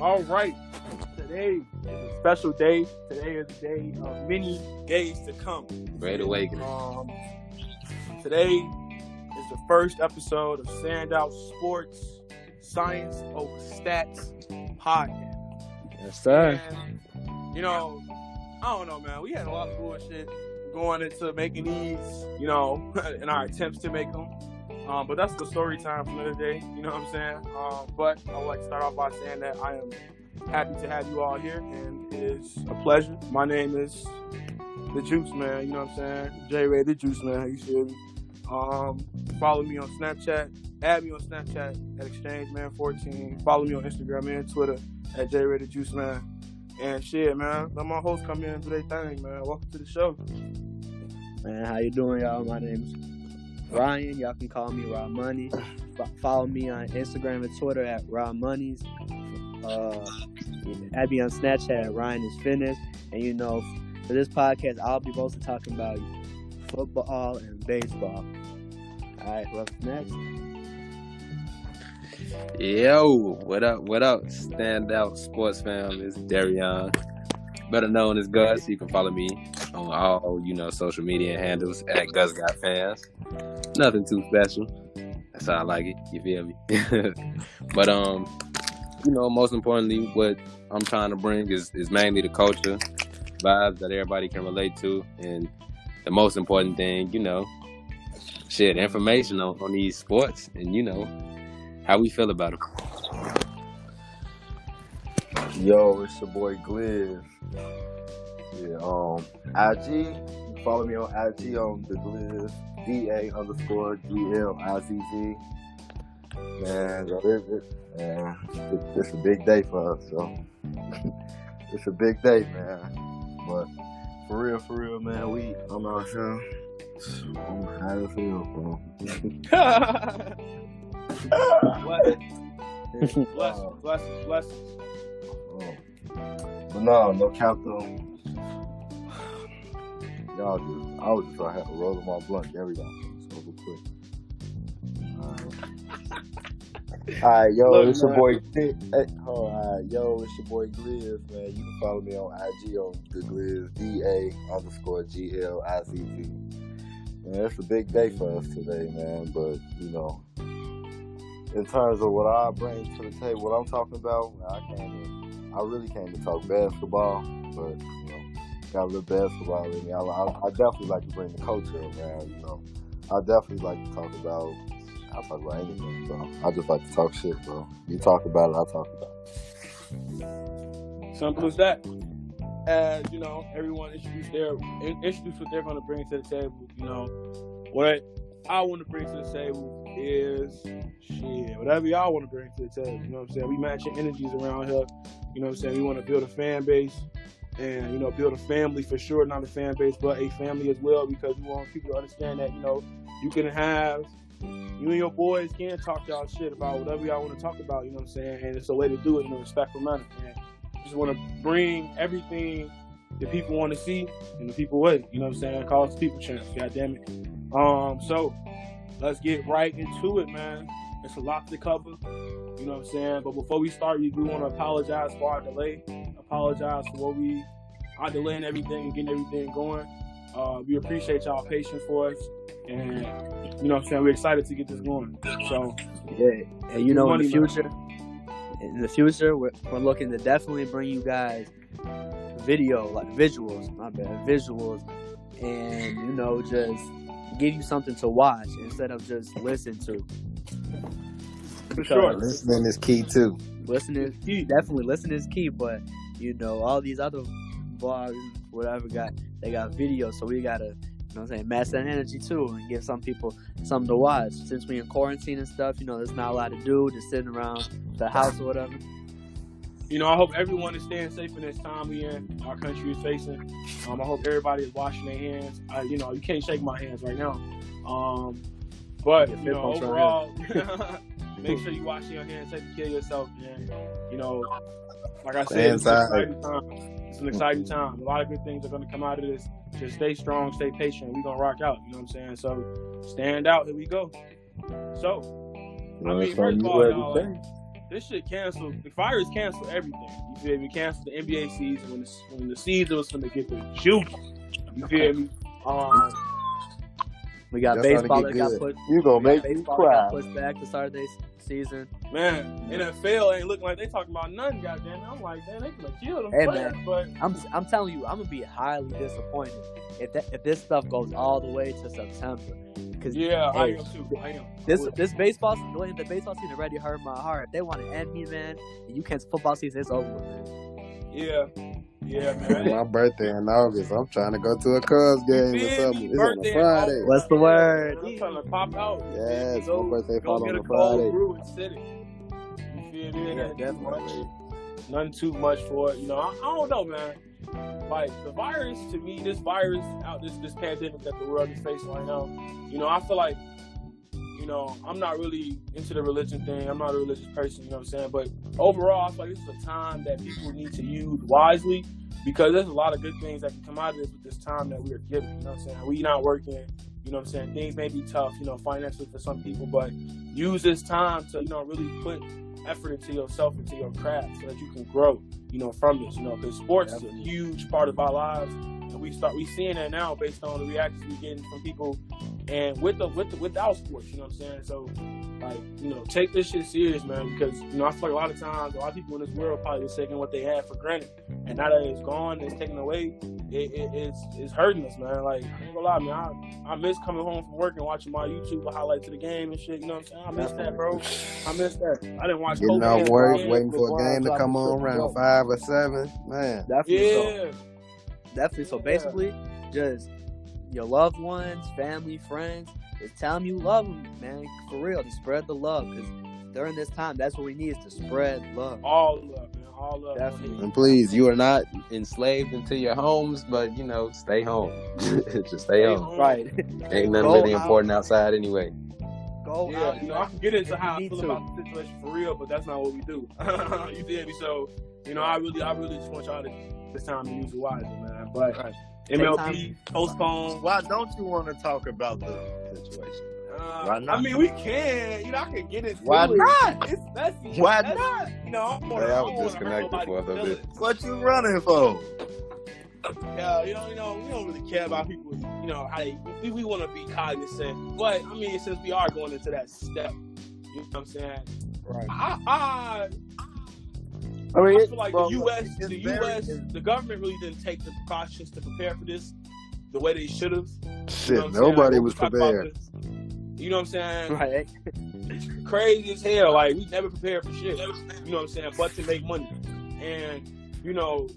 All right. Today is a special day. Today is a day of many days to come. Great awakening. Today is the first episode of Stand Out Sportz Science Over Stats podcast. Yes, sir. And, I don't know, man. We had a lot of bullshit going into making these, in our attempts to make them. But that's the story time for another day. You know what I'm saying? But I would like to start off by saying that I am happy to have you all here, and it is a pleasure. My name is The Juice Man. You know what I'm saying? J-Ray The Juice Man. You feel me? Follow me on Snapchat. Add me on Snapchat at ExchangeMan14. Follow me on Instagram and Twitter at J-Ray The Juice Man. And shit, man. Let my hosts come in and do their thing, man. Welcome to the show. Man, how you doing, y'all? My name's Ryan. Y'all can call me Raw Money. Follow me on Instagram and Twitter at Raw Monies. Add me on Snapchat at Ryan is Fitness. And for this podcast, I'll be mostly talking about football and baseball. All right, what's next? Yo, what up? Stand Out Sportz fam. It's Darion, better known as Gus. You can follow me on all social media handles at Gus Got Fans. Nothing too special. That's how I like it. You feel me? But most importantly, what I'm trying to bring is mainly the culture, vibes that everybody can relate to, and the most important thing, information on these sports, and how we feel about them. Yo, it's your boy Gliz. Yeah, IG. You follow me on IG on the Gliz, DA_GLIZZ. Man, it's a big day for us, so it's a big day, man. But for real, man, I'm out here. I'm high as hell, bro. Blessings. But no cap though. I was just out here rolling my blunt every day. So real quick. Alright, it's your boy. It's your boy Gliz, man. You can follow me on IG on the Gliz, DA_GLIZZ. Man, it's a big day for us today, man. But in terms of what I bring to the table, what I'm talking about, I really came to talk basketball, but got a little basketball in me. I definitely like to bring the culture around. I definitely like to talk about. I'll talk about anything, bro. I just like to talk shit, bro. You talk about it, I talk about it. Simple as that. As everyone introduce what they're going to bring to the table. What I want to bring to the table is whatever y'all want to bring to the table. You know what I'm saying? We matching energies around here. You know what I'm saying? We want to build a fan base and build a family for sure. Not a fan base, but a family as well, because we want people to understand that you can have. You and your boys can talk y'all shit about whatever y'all want to talk about, you know what I'm saying? And it's a way to do it in a respectful manner. And just want to bring everything that people want to see in the people way, you know what I'm saying? Call us people champs, goddamn it. So let's get right into it, man. It's a lot to cover, you know what I'm saying? But before we start, we do want to apologize for our delay. Apologize for our delay and everything and getting everything going. We appreciate y'all patience for us, and you know what I'm saying, we're excited to get this going. So yeah, and in the future, we're looking to definitely bring you guys visuals, and just give you something to watch instead of just listen to. For sure, listening is key too. Definitely listening is key, but all these other blogs, whatever, they got videos, so we gotta, match that energy too and give some people something to watch. Since we in quarantine and stuff, there's not a lot to do, just sitting around the house or whatever. I hope everyone is staying safe in this time our country is facing. I hope everybody is washing their hands. You can't shake my hands right now. But overall, make sure you wash your hands, take care of yourself, man. Like I said, it's an exciting time. A lot of good things are going to come out of this. Just stay strong, stay patient. We're going to rock out. You know what I'm saying? So stand out. Here we go. So, first of all, y'all, this shit canceled. The virus canceled everything. You feel me? Canceled the NBA season when the season was gonna get the juice. You feel me? We got That's baseball gonna that get got good. put. You gonna we got make me baseball that cry. got pushed back to start their season. Man, NFL ain't looking like they talking about nothing. Goddamn, I'm like, damn, they gonna kill them Hey, players. man. But I'm telling you, I'm gonna be highly disappointed if this stuff goes all the way to September. Cause yeah, I hey, am too. I am. This baseball, the way the baseball season already hurt my heart. If they want to end me, man, and you cancel football season, it's over, man. Yeah, man. My birthday in August. I'm trying to go to a Cubs game or something. It's on a Friday. What's the word? I'm trying to pop out. Yes, go, my birthday go fall get on a a cold Friday. brew and sit it. You feel me? Yeah, definitely. Nothing too much for it. You know, I don't know, man. Like the virus, to me, this virus out this pandemic that the world is facing right now. You know, I feel like, you know, I'm not really into the religion thing. I'm not a religious person, you know what I'm saying? But overall, I feel like this is a time that people need to use wisely because there's a lot of good things that can come out of this with this time that we are given, you know what I'm saying? We not working, you know what I'm saying? Things may be tough, you know, financially for some people, but use this time to, you know, really put effort into yourself, into your craft so that you can grow, you know, from this, you know, because sports is a huge part of our lives. And we seeing that now based on the reactions we're getting from people and without sports, you know what I'm saying? So, like, you know, take this shit serious, man, because, you know, I feel like a lot of times, a lot of people in this world probably just taking what they had for granted. And now that it's gone, it's taken away, it's hurting us, man. Like, I ain't gonna lie, man, I miss coming home from work and watching my YouTube highlights of the game and shit, you know what I'm saying? I miss that, bro. I miss that. I didn't watch Getting Kobe off work, games. waiting for a game to come on around 5 or 7. Man. Definitely Yeah. Definitely. So basically, just your loved ones, family, friends, just tell them you love them, man. For real, to spread the love. Because during this time, that's what we need is to spread love. All love, man. All love. Definitely. And please, you are not enslaved into your homes, but, you know, stay home. Just stay home. Right. Ain't nothing Go really out. important outside anyway. Go Yeah, out. you know, I can get into if how you I feel need to. about the situation for real, but that's not what we do. You feel me? So, you know, I really just want y'all to this time to use it wisely, man. But MLB postponed. Why don't you want to talk about the situation? Why not? I mean, we can. You know, I can get into Why it. not? It's messy. Why That's- not? You know, I Hey, I was disconnected for a little bit. What you running for? Yeah, you know, we don't really care about people. You know, how we want to be cognizant. But I mean, since we are going into that step, you know what I'm saying? Right. I I feel like the U.S., the government really didn't take the precautions to prepare for this the way they should have. Shit, nobody was prepared. You know what I'm saying? Right. Crazy as hell. Like, we never prepared for shit. You know what I'm saying? But to make money. And, you know,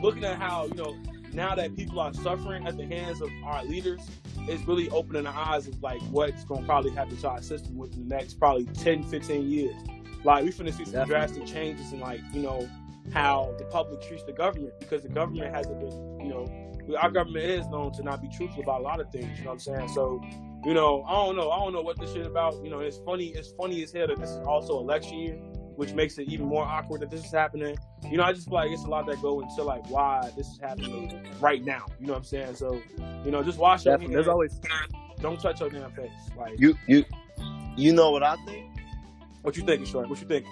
looking at how, you know, now that people are suffering at the hands of our leaders, it's really opening the eyes of, like, what's going to probably happen to our system within the next probably 10, 15 years. Like, we finna see some drastic changes in, like, you know, how the public treats the government, because the government hasn't been, you know, our government is known to not be truthful about a lot of things, you know what I'm saying? So, you know, I don't know what this shit about. You know, it's funny as hell that this is also election year, which makes it even more awkward that this is happening. You know, I just feel like it's a lot that go into, like, why this is happening right now, you know what I'm saying? So, you know, just wash your hands. There's always Don't touch your damn face. Like, You know what I think? what you thinking, Short? What you thinking?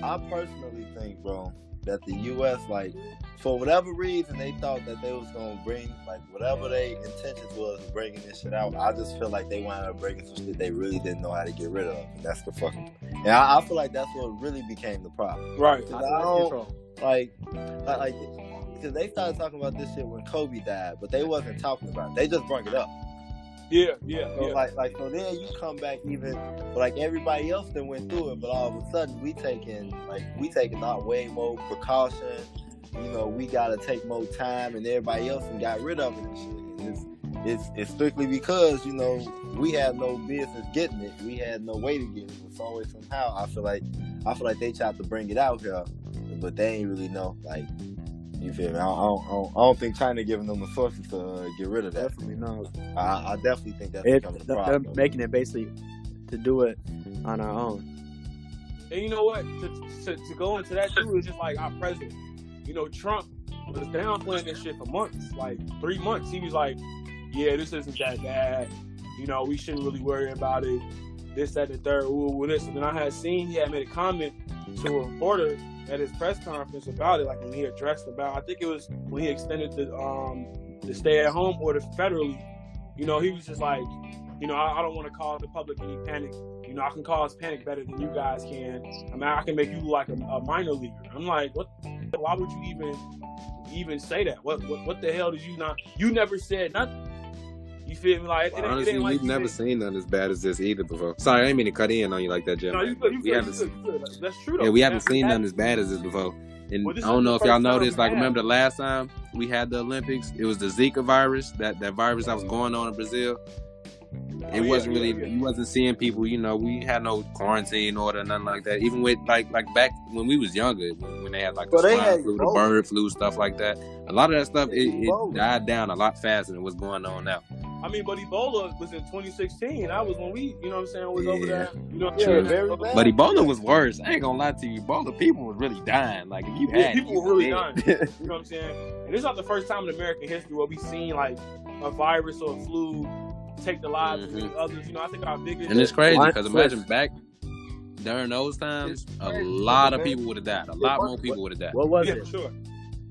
I personally think, bro, that the U.S., like, for whatever reason, they thought that they was going to bring, like, whatever their intentions was bringing this shit out. I just feel like they wound up bringing some shit they really didn't know how to get rid of. And that's the fucking... And I feel like that's what really became the problem. Right. I don't, like, because they started talking about this shit when Kobe died, but they wasn't talking about it. They just brought it up. Yeah. So so then you come back even like everybody else that went through it, but all of a sudden we taking out way more precaution. You know, we gotta take more time, and everybody else and got rid of it and shit. And it's strictly because, you know, we had no business getting it. We had no way to get it. It's always somehow. I feel like they tried to bring it out here, but they ain't really know. Like, you feel me? I don't think China giving them the sources to get rid of that. definitely no. I definitely think that's becoming a They're problem. making it basically to do it on our own. And you know what? To go into that too is just like our president. You know, Trump was downplaying this shit for months, like 3 months. He was like, "Yeah, this isn't that bad. You know, we shouldn't really worry about it." this, that, the third, this. And then I had seen he had made a comment to a reporter at his press conference about it, like when he addressed about, I think it was when he extended the stay-at-home order federally. You know, he was just like, you know, I don't want to cause the public any panic. You know, I can cause panic better than you guys can. I mean, I can make you like a minor leaguer. I'm like, what? Why would you even say that? What the hell did you not? You never said nothing. You feel me? Like, honestly, it ain't like we've never seen nothing as bad as this either before. Sorry, I didn't mean to cut in on you like that, Jim. No, you good. That's true, though. Yeah, we haven't seen nothing as bad as this before. And I don't know if y'all noticed, like, remember the last time we had the Olympics? It was the Zika virus, that virus that was going on in Brazil. It wasn't really, you wasn't seeing people, you know, we had no quarantine order, nothing like that. Even with, like back when we was younger, when they had, like, the swine flu, the bird flu, stuff like that. A lot of that stuff, it died down a lot faster than what's going on now. I mean, but Ebola was in 2016. That was when we, you know what I'm saying, was over there. You know, very bad. But Ebola was worse. I ain't gonna lie to you. Ebola, people were really dying. Like, if you had people were really dying. You know what I'm saying? And this is not the first time in American history where we've seen, like, a virus or a flu take the lives of others. You know, I think our biggest... And it's crazy, because imagine back during those times, a lot of people would have died. A lot more people would have died. What was it? For sure.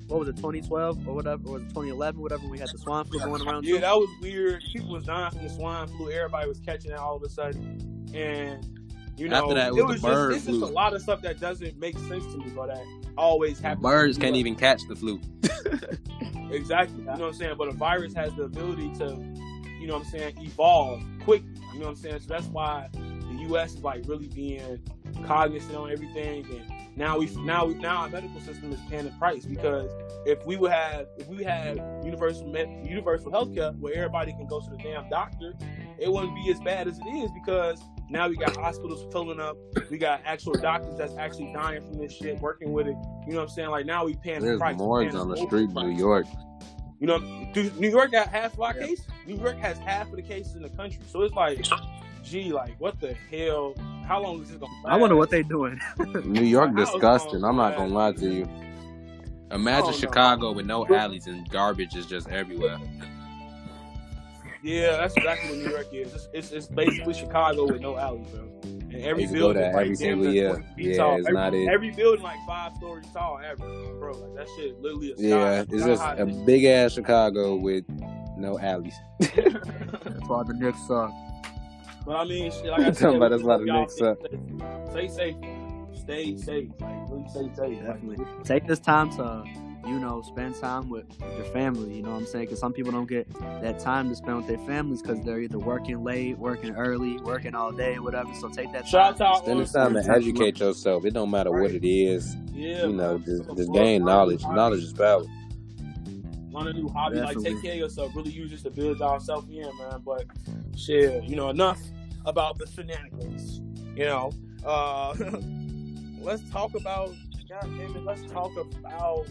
What was it, 2012 or whatever? Or was it 2011, whatever, we had the swine flu going around? Yeah, that was weird. People was dying from the swine flu. Everybody was catching it all of a sudden. And, you know, after that, it was the bird it's flu. just a lot of stuff that doesn't make sense to me, but that always happens. Birds can't even catch the flu. Exactly. You know what I'm saying? But a virus has the ability to, you know what I'm saying, evolve quickly. You know what I'm saying? So that's why the U.S. is, like, really being cognizant on everything. And now our medical system is paying the price, because if we had universal health care where everybody can go to the damn doctor, it wouldn't be as bad as it is, because now we got hospitals filling up. We got actual doctors that's actually dying from this shit, working with it. You know what I'm saying? Like, now we paying the price. There's morgues on the street in New York. You know, New York got half of our cases. New York has half of the cases in the country. So it's like, gee, like, what the hell? How long is this going to last? I wonder what they doing. New York disgusting. I'm not going to lie to you. Imagine Chicago with no alleys and garbage is just everywhere. Yeah, that's exactly what New York is. It's basically Chicago with no alleys, bro. And every building is like every single year. tall. It's not it. Every building like 5 stories tall, average, bro. Like, that shit literally is. Yeah, it's just a big ass Chicago with no alleys. That's why the Knicks suck. But I mean, shit, like I said, that's why the Knicks suck. Stay safe. Stay safe. Like, really stay safe. Definitely. Take this time to, you know, spend time with your family. You know what I'm saying? Because some people don't get that time to spend with their families because they're either working late, working early, working all day, whatever. So take that time. Spend the time to educate yourself. It don't matter what it is. Yeah, you know, just gain knowledge. Knowledge is power. Learn a new hobby. Like, take care of yourself. Really use this to build yourself in, man. But shit, you know, enough about the shenanigans. You know, let's talk about. God damn it, let's talk about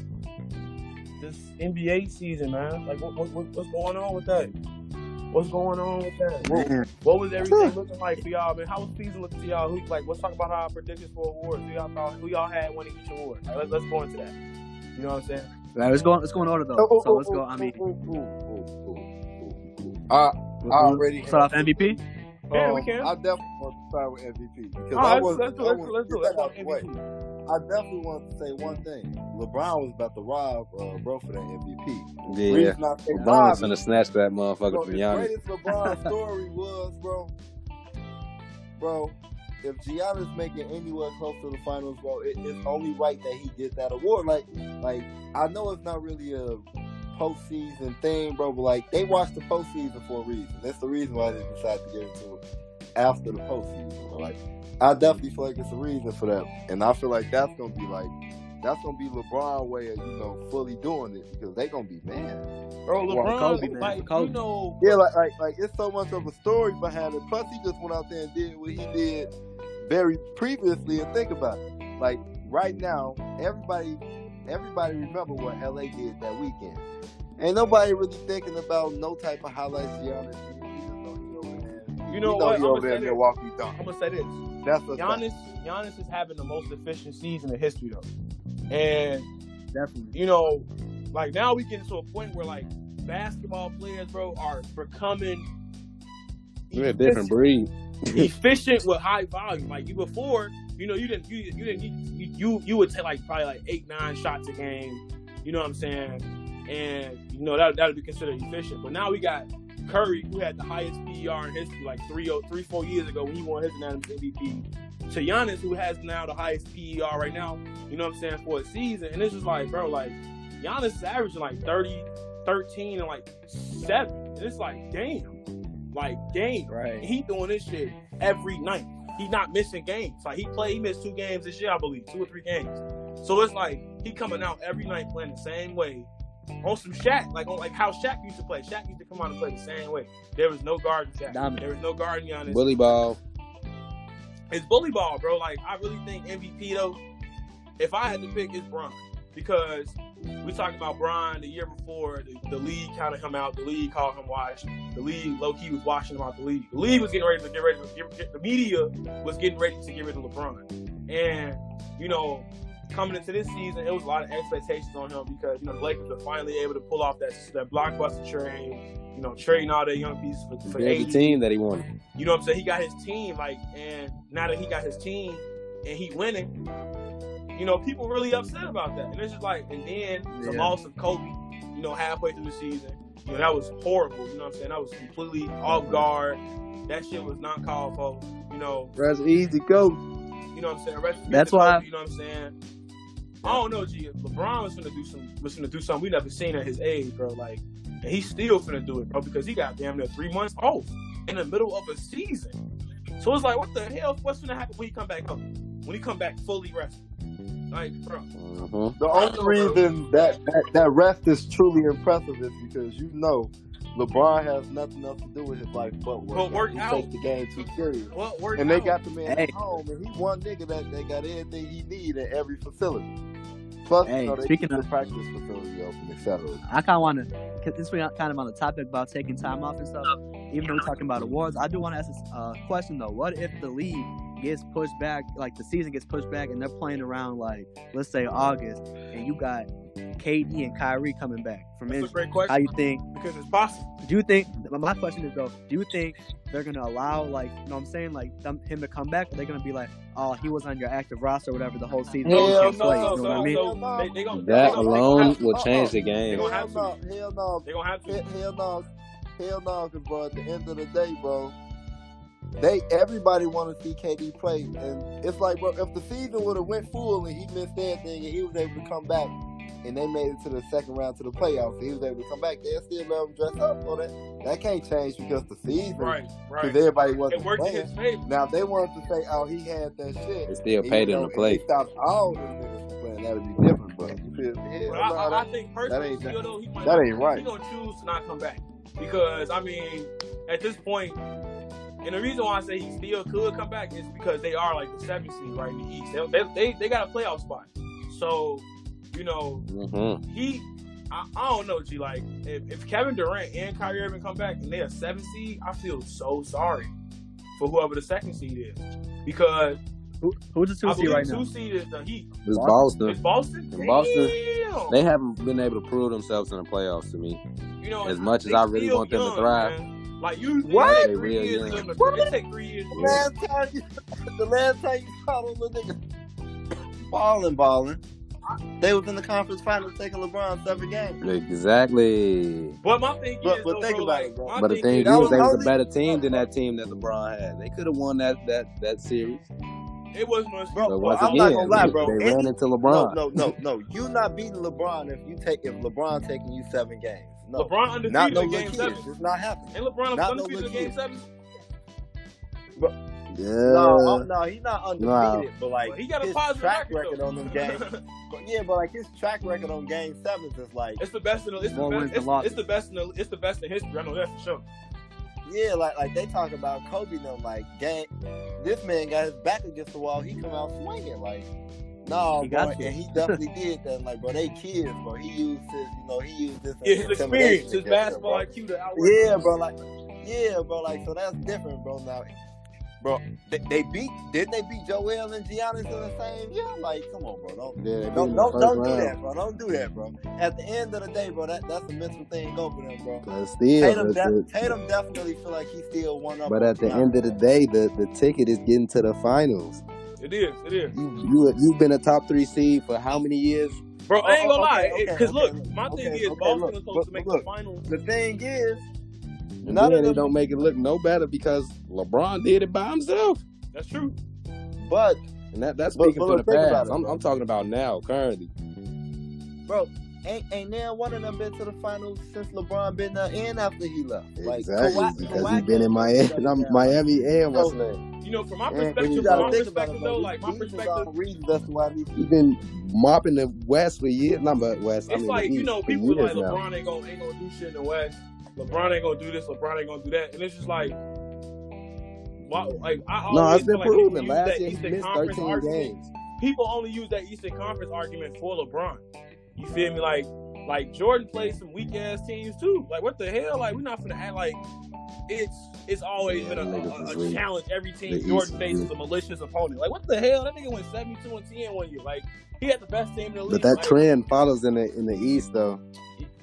this NBA season, man. Like, what's going on with that? What's going on with that? What was everything looking like for y'all, man? How was the season looking to y'all? Let's talk about our predictions for awards. Who y'all had winning each award? Like, let's go into that. You know what I'm saying? Right, let's go in order though. So let's go. I mean, I already start off MVP. Yeah, we can. I definitely want to start with MVP because let's do MVP. I definitely want to say one thing. LeBron was about to rob bro for that MVP. Yeah, LeBron was gonna snatch that motherfucker from Giannis. The greatest LeBron story was, bro, if Giannis making anywhere close to the finals, bro, it's only right that he get that award. Like I know it's not really a postseason thing, bro, but like they watched the postseason for a reason. That's the reason why they decided to get into it after the postseason. Bro. Like, I definitely feel like it's a reason for that, and I feel like that's gonna be LeBron way of, you know, fully doing it, because they gonna be mad. Bro, LeBron, Kobe, man. like, Kobe. you know, yeah, like it's so much of a story behind it. Plus, he just went out there and did what he did very previously. And think about it, like right now, everybody remember what LA did that weekend. Ain't nobody really thinking about no type of highlights. Giannis, you know what? I'm gonna say this. I'm gonna say this. That's Giannis is having the most efficient season in history, though. And definitely, you know, like now we get to a point where like basketball players, bro, are becoming a different breed. efficient with high volume. Like you before, you would take like probably like 8-9 shots a game. You know what I'm saying? And that would be considered efficient. But now we got Curry, who had the highest PER in history, like 4 years ago when he won his unanimous MVP. To Giannis, who has now the highest PER right now, you know what I'm saying, for a season. And it's just like, bro, like Giannis is averaging like 30, 13, and like 7. And it's like, damn. Right. And he doing this shit every night. He's not missing games. Like he missed 2 games this year, I believe, 2 or 3 games. So it's like he coming out every night playing the same way. On some Shaq, like how Shaq used to play. Shaq used to come out and play the same way. There was no guard in Shaq. There was no guard in Giannis. Bully ball. It's bully ball, bro. Like I really think MVP though, if I had to pick, it's Bron. Because we talked about Bron the year before, the league counted him out, the league called him washed, the league low-key was washing him out the league. The league was getting ready to the media was getting ready to get rid of LeBron. And, coming into this season, it was a lot of expectations on him because, the Lakers were finally able to pull off that blockbuster trade, trading all their young pieces for the team that he wanted. You know what I'm saying? He got his team, and now that he got his team and he winning, people really upset about that. And it's just like, and then the loss of Kobe, halfway through the season, that was horrible. You know what I'm saying? That was completely off guard. That shit was not called for. That's easy, Kobe. You know what I'm saying? That's why. You know what I'm saying? I don't know, G. LeBron was gonna do something we never seen at his age, bro. Like, and he's still finna do it, bro, because he got damn near 3 months off in the middle of a season. So it's like, what the hell? What's gonna happen when he come back home? When he come back fully rested? Like, bro. Mm-hmm. The only reason that rest is truly impressive is because LeBron has nothing else to do with his life but work. He takes the game too serious. And they got the man at home, and he's one nigga that they got everything he need in every facility. Plus, they keep the practice facility open, etc. I kind of want to, since we're kind of on the topic about taking time off and stuff, even though we're talking about awards, I do want to ask a question, though. What if the league gets pushed back, like the season gets pushed back, and they're playing around, like, let's say August, and you got KD and Kyrie coming back from injury? That's a great question. How you think? Because it's possible. Do you think, my question is, though, do you think they're going to allow, like, you know what I'm saying, like, him to come back, or they're going to be like, oh, he was on your active roster or whatever the whole season? Hell You know what I mean? That alone will change the game. They're going to have to. Hell no. They're going to have to. Hell no, because, bro, at the end of the day, bro, everybody want to see KD play. And it's like, bro, if the season would have went full and he missed everything and he was able to come back, and they made it to the second round to the playoffs, and he was able to come back, they'll still let him dress up for that. That can't change because the season, right. Because everybody wasn't it worked playing. in his favor. Now, if they wanted to say, oh, he had that shit, They still paid him to play. If they stopped all them niggas from playing, that would be different, but you feel me? But I think personally, that ain't right. He's going to choose to not come back. Because, I mean, at this point, and the reason why I say he still could come back is because they are like the 7th seed right in the East. They got a playoff spot. So, I don't know, G. Like, if Kevin Durant and Kyrie Irving come back and they're a 7th seed, I feel so sorry for whoever the 2nd seed is. Because who's the 2 seed right now? The 2 seed is the Heat. It's Boston. It's Boston? In Boston, they haven't been able to prove themselves in the playoffs to me. As much as I really want them to thrive. Man. Like, usually what? It take 3 years. It take 3 years. The last time you saw those little niggas balling, they was in the conference finals taking LeBron 7 games. Exactly. But my thing is, but think about it, bro. But the thing is, they was a better team than that team that LeBron had. They could have won that series. It wasn't much, bro. But once I'm again, not gonna lie, bro. They ran into LeBron. No. You not beating LeBron if LeBron taking you 7 games. No. LeBron undefeated in Game 7. It's not happening. And LeBron undefeated in Game 7. But, yeah. No, he's not undefeated. But like, he got a his positive track record on them games. but like his track record on Game 7s is like it's the best in the best in history. I know that for sure. Yeah, like they talk about Kobe though. Like, this man got his back against the wall. He come out swinging like. No, bro, and he definitely did that. Like, bro, they kids, bro. He used this. His experience, his basketball IQ to outwork. Yeah, bro. Like, so that's different, bro. Now, Bro, didn't they beat Joel and Giannis in the same year? Like, come on, bro. Don't do that, bro. Don't do that, bro. At the end of the day, bro, that's a mental thing over them, bro. But still, Tatum definitely feel like he still one up. But at the end of the day, the ticket is getting to the finals. It is. You've been a top 3 seed for how many years? Bro, I ain't gonna lie. Because look, my thing is Boston is supposed to make the finals. The thing is, and then they don't make it look no better because LeBron did it by himself. That's true. But that's speaking for the past. I'm talking about now, currently. Bro, ain't now one of them been to the finals since LeBron been there and after he left. Exactly, because he's been in Miami and what's name. You know, from my perspective, though, like my perspective, he's been mopping the West for years. Not but West. It's like, you know, people are like LeBron ain't gonna do shit in the West. LeBron ain't gonna do this. LeBron ain't gonna do that. And it's just like, it's been proven. Last year he missed 13 games. People only use that Eastern Conference argument for LeBron. You feel me? Like Jordan played some weak ass teams too. Like, what the hell? Like, we're not gonna act like it's always been a challenge. Every team Jordan faces a malicious opponent. Like, what the hell? That nigga went 72-10 one year. Like, he had the best team in the league. But that trend follows in the East though.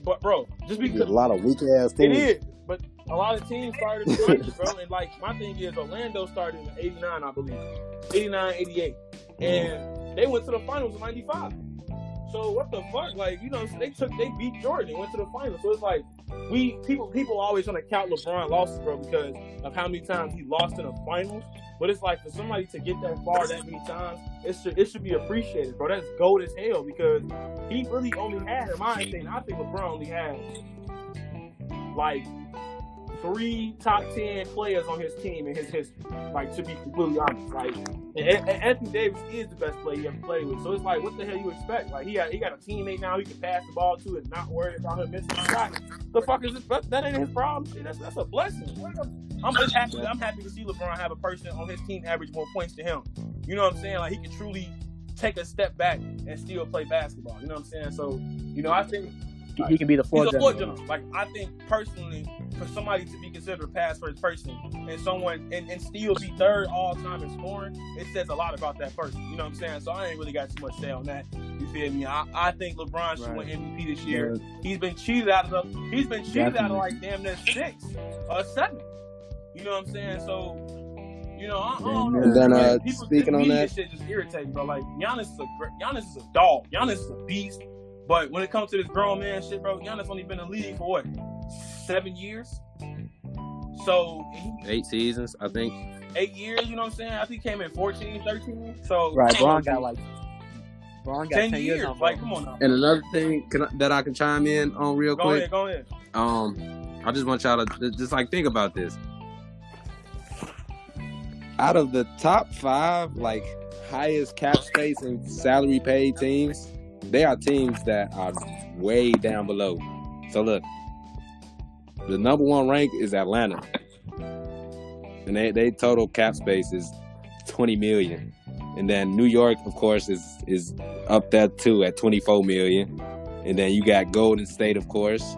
But bro, just because a lot of weak ass teams. It is, but a lot of teams started in the 90s, bro. And like, my thing is, Orlando started in '89, I believe, 89, 88, and they went to the finals in '95. So what the fuck? Like, you know, they beat Jordan and went to the finals. So it's like, people always want to count LeBron losses, bro, because of how many times he lost in the finals. But it's like, for somebody to get that far that many times, it should be appreciated, bro. That's gold as hell, because he really only had, in my opinion, I think LeBron only had like 3 top 10 players on his team in his history. Like, to be completely honest, like, and Anthony Davis is the best player he ever played with. So it's like, what the hell you expect? Like, he got a teammate now he can pass the ball to and not worry about him missing a shot. The fuck is this? That ain't his problem. Shit, that's a blessing. I'm happy to see LeBron have a person on his team average more points to him. You know what I'm saying? Like, he can truly take a step back and still play basketball. You know what I'm saying? So, you know, I think he can be the floor general. Like, I think personally, for somebody to be considered a pass first person and someone and still be third all time in scoring, it says a lot about that person. You know what I'm saying? So I ain't really got too much to say on that. You feel me? I think LeBron should win MVP this year. Yeah. He's been cheated out of like damn near 6 or 7. You know what I'm saying? So, you know, I don't know. And then speaking on that, shit just irritating, bro. Like, Giannis is a dog. Giannis is a beast. But when it comes to this grown man shit, bro, Giannis only been in the league for what, 7 years? So 8 seasons, I think. 8 years, you know what I'm saying? I think he came in 14, 13. So right, Bron got 10 years. Like, come on now. And another thing that I can chime in on real quick. Go ahead. I just want y'all to just like think about this. Out of the top 5, like, highest cap space and salary paid teams, they are teams that are way down below. So look, the number 1 rank is Atlanta, and they total cap space is $20 million, and then New York, of course, is up there too at $24 million, and then you got Golden State, of course,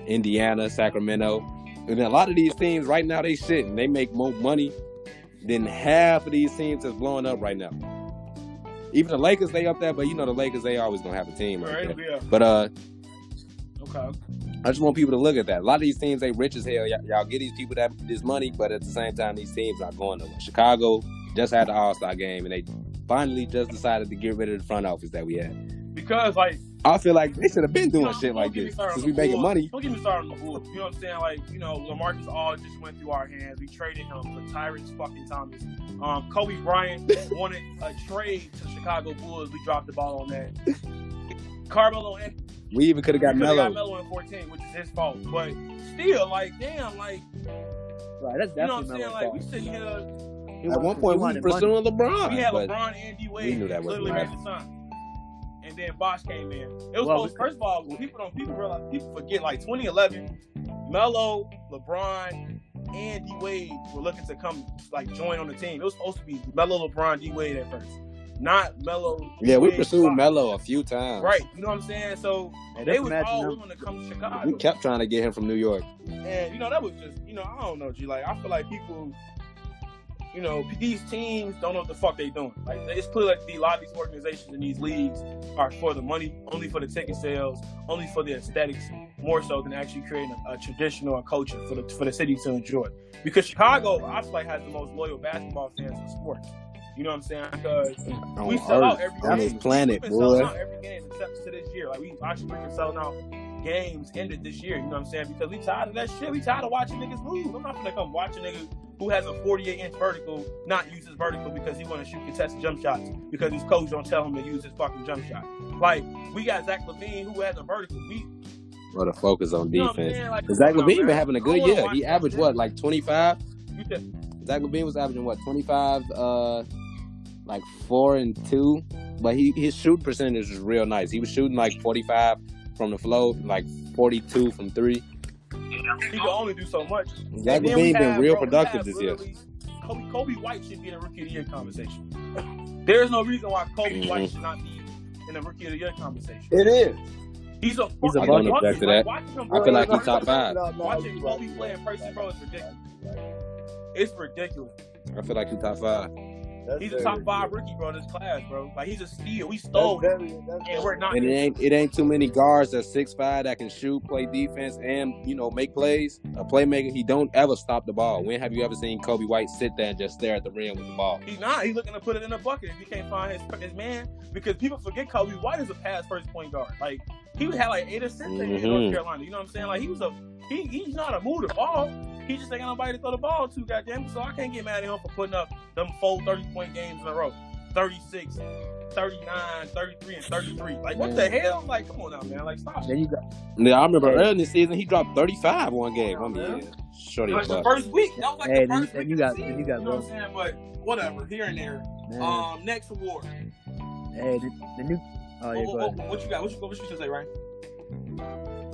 Indiana, Sacramento, and then a lot of these teams right now they shit and they make more money than half of these teams that's blowing up right now. Even the Lakers, they up there, but you know the Lakers, they always gonna have a team right there. Yeah. But okay. I just want people to look at that. A lot of these teams, they rich as hell. Y'all get these people this money, but at the same time, these teams are going nowhere. Chicago just had the All-Star game, and they finally just decided to get rid of the front office that we had. Because, like, I feel like they should have been doing shit like this since we making money. Don't get me started on the Bulls. You know what I'm saying? Like, you know, LaMarcus Aldridge just went through our hands. We traded him for Tyrese fucking Thomas. Kobe Bryant wanted a trade to Chicago Bulls. We dropped the ball on that. Carmelo and we even could have got Melo. Melo in 14, which is his fault. But still, like, damn, like, right, that's definitely Melo's fault. Like, we sitting here. At one point, we were pursuing LeBron. We had LeBron and D-Wade literally ready to sign. And then Bosh came in. It was first of all, people forget, like 2011, Melo, LeBron, and D-Wade were looking to come like join on the team. It was supposed to be Melo, LeBron, D-Wade at first, not Melo. Yeah, we pursued Melo a few times. Right, you know what I'm saying? So they was all willing to come to Chicago. We kept trying to get him from New York. And you know that was just, you know, I don't know, G. Like, I feel like people you know, these teams don't know what the fuck they doing. Like, it's clear like a lot of these organizations in these leagues are for the money, only for the ticket sales, only for the aesthetics, more so than actually creating a traditional culture for the city to enjoy. Because Chicago, I feel like, has the most loyal basketball fans in sports. You know what I'm saying? Because we sell out every game. On this planet, We've been boy. selling out every game except to this year. Like, we actually been selling out games ended this year. You know what I'm saying? Because we tired of that shit. We tired of watching niggas move. I'm not gonna come watch a nigga who has a 48-inch vertical not use his vertical because he want to shoot contested jump shots because his coach don't tell him to use his fucking jump shot. Like, we got Zach LaVine who has a vertical. Or the focus on You know what I'm defense. saying? Like, Zach come on, LaVine been man. having a I good wanna year. watch He that averaged shit. what, like 25? You said, Zach LaVine was averaging what, 25, like 4 and 2. But his shooting percentage was real nice. He was shooting like 45 from the float, like 42 from 3. he can only do so much. Zach And then we LaVine been have, real bro, we productive have this year. literally- Kobe White should be in the Rookie of the Year conversation. There's no reason why Kobe White should not be in the Rookie of the Year conversation. It is. He's a I fucking don't bucket. object to that. Watching him I feel like play- he's top 5. Watching Kobe play in person, bro, is ridiculous. It's ridiculous. I feel like he's top 5. He's a top 5 rookie, bro, in this class, bro. Like, he's a steal. We stole him, and we're not. And it ain't too many guards that's 6'5" that can shoot, play defense, and make plays. A playmaker, he don't ever stop the ball. When have you ever seen Kobe White sit there and just stare at the rim with the ball? He's not. He's looking to put it in the bucket if he can't find his man. Because people forget Kobe White is a pass first point guard. Like, he had like 8 assists in North Carolina. You know what I'm saying? Like, he's not a move the ball. He just ain't got nobody to throw the ball to, goddamn. So I can't get mad at him for putting up them 4 30-point games in a row. 36, 39, 33, and 33. Like, what the hell? Like, come on now, man. Like, stop. Then you got Yeah, I remember early in the season he dropped 35 one game. I mean, shorty Like, the buck. first week. That was like Hey, the first then week you of got- the then you season, got know what I'm saying? But whatever, here and there. man. Next award. Hey, then you. Oh yeah, go ahead. What you got? What you should say, Ryan?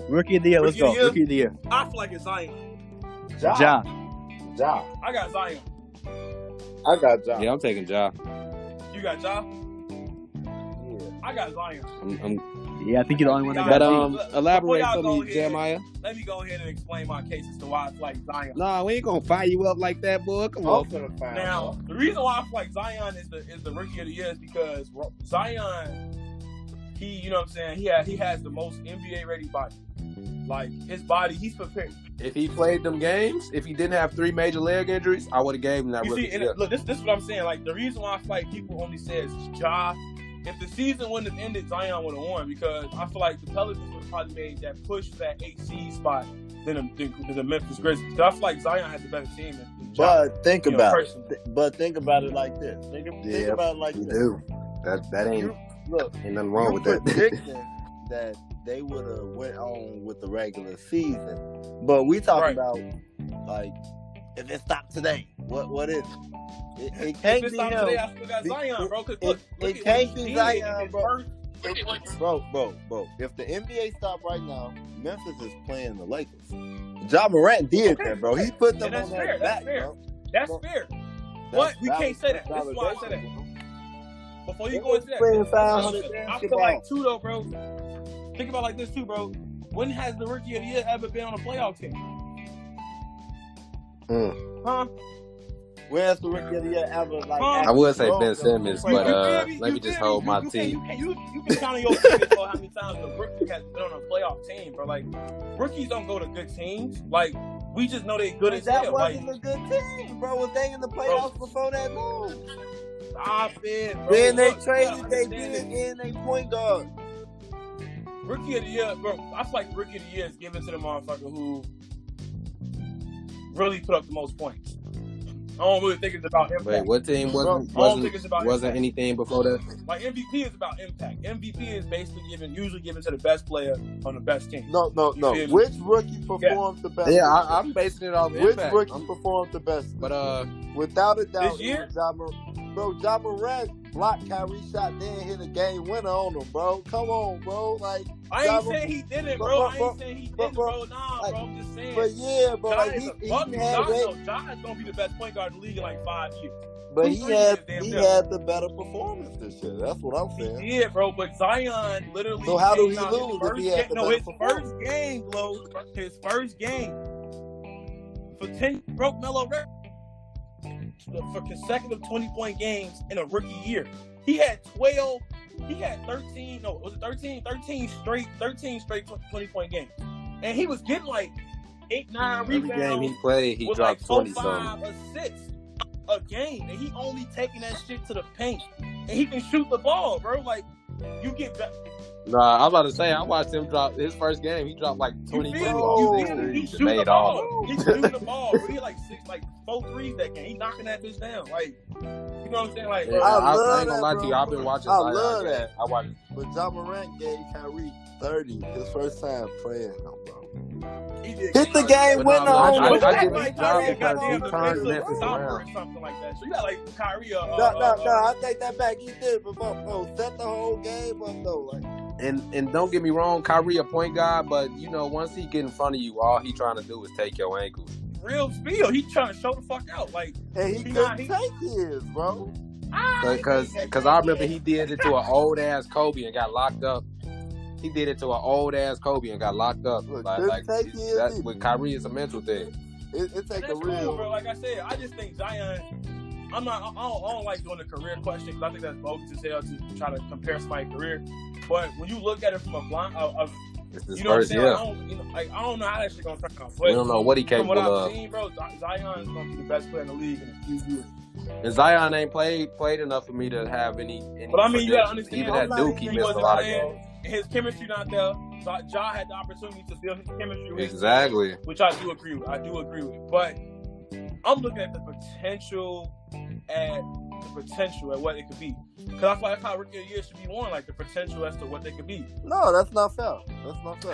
Rookie of the year. Let's Rookie of go. the year? Rookie of the year. I feel like it's Zion. Ja. Ja. I got Zion. I got Ja. Yeah, I'm taking Ja. You got Ja? Yeah. I got Zion. Yeah, I think you're the only one that But, got But elaborate y'all for go me, ahead, Jeremiah. Let me go ahead and explain my case as to why I feel like Zion. Nah, we ain't gonna fire you up like that, boy. Come I'm on. finna find Now, out. the reason why I feel like Zion is the rookie of the year is because Zion, you know what I'm saying, he has the most NBA ready body. Like, his body, he's prepared. If he played them games, if he didn't have 3 major leg injuries, I would have gave him that You rookie. see, and look, this is what I'm saying. Like, the reason why I feel like people only says Ja, if the season wouldn't have ended, Zion would have won, because I feel like the Pelicans would have probably made that push for that 8 spot than the Memphis Grizzlies. Because I feel like Zion has a better team than Ja. But think You know, about it. personally. But think about it like this. Think about it like You this. do. That ain't Look, nothing wrong with that. predicting that they would have went on with the regular season, but we talking Right. about like if it stopped today, what is it? It If can't it's be not him, today, I still got Zion, bro. Because look, it at can't what be he did Zion, in his bro. first- bro. If the NBA stopped right now, Memphis is playing the Lakers. Ja Morant did Okay, that, bro. He put them and that's on fair, that that's back, fair. bro. That's Bro, fair. That's But we can't say that. that's This is why I said that. validation, bro. Before you They go into that, playing 500 I feel basketball. like too, though, bro. Think about it like this too, bro. When has the rookie of the year ever been on a playoff team? Huh? Where's the rookie of the year ever? Like, I I would say bro, Ben Simmons, bro, but You feel me? let You me just feel hold me? my You tea. can count on your fingers for how many times the rookie has been on a playoff team, bro. Like, rookies don't go to good teams. Like, we just know they good as that hell. Like, wasn't a good team, bro. Was they in the playoffs before that? No. stop it, bro. Then they Look, traded you they gotta understand big and they point guard. Rookie of the year, bro. I feel like rookie of the year is given to the motherfucker who really put up the most points. I don't really think it's about impact. Wait, what team I don't think it's about wasn't impact. anything before that? Like, MVP is about impact. MVP is basically usually given to the best player on the best team. No. You feel me? Which rookie performed the best? Yeah, I'm basing it off Which impact. rookie performed the best? But Without a doubt, This year? it was Ja Morant blocked Kyrie shot, then hit a game winner on him, bro. Come on, bro. Like, I Ja ain't saying he didn't, bro. I ain't saying he didn't, bro. Nah, like, bro. I'm just saying. but yeah, bro. Ja Like, is he a bucket. had that, Ja is gonna be the best point guard in the league in like 5 years. but Who's he three had is damn he good. had the better performance this year. That's what I'm saying. Yeah, bro, but Zion literally. So how do came he out his lose if first he had game- the No, better his performance? first game, Glo. His first game for 10 broke Melo record. for consecutive 20-point games in a rookie year. He had 12. He had 13. No, was it 13? 13 straight 20-point games, and he was getting like 8-9 rebounds. Every game he played, he with dropped like 20 something. 4-5 assists a game, and he only taking that shit to the paint, and he can shoot the ball, bro. Like you get back. Nah, I was about to say, I watched him drop his first game. He dropped like 22. He's shooting the ball. He's shooting the ball. He had like 4 threes that game. He knocking that bitch down. Like, you know what I'm saying? Like, yeah, I ain't gonna lie to you. I've been watching. I love that. I watched. But Ja Morant gave Kyrie 30 his first time playing him, bro. Hit the game winner on. I Kyrie just got because he goddamn turned Memphis defensive stopper around. or something like that. So you got like Kyrie. No, I take that back. He did, but bro, set the whole game up though. Like, and don't get me wrong, Kyrie a point guard, but you know once he get in front of you, all he trying to do is take your ankles. Real spiel. He trying to show the fuck out. Like, and he couldn't take his, bro. Because I remember he did it to an old ass Kobe and got locked up. He did it to an old ass Kobe and got locked up. Look, like that, with Kyrie, it's a mental thing. It take a real. Cool, bro. Like I said, I just think Zion. I don't like doing a career question because I think that's bogus as hell to try to compare somebody's career. But when you look at it from a blind, It's his you know first what I'm year. saying? I don't know how that shit gonna turn out. We don't know what he From what capable I've of. seen, bro, Zion is gonna be the best player in the league in a few years. And Zion ain't played enough for me to have any. But I mean, you gotta understand. Even at Duke, he missed a lot of games. His chemistry not there. So Ja had the opportunity to build his chemistry with Exactly. which I do agree with. But I'm looking at the potential at what it could be. Because I feel like that's how rookie of the year should be won, like the potential as to what they could be. No, that's not fair.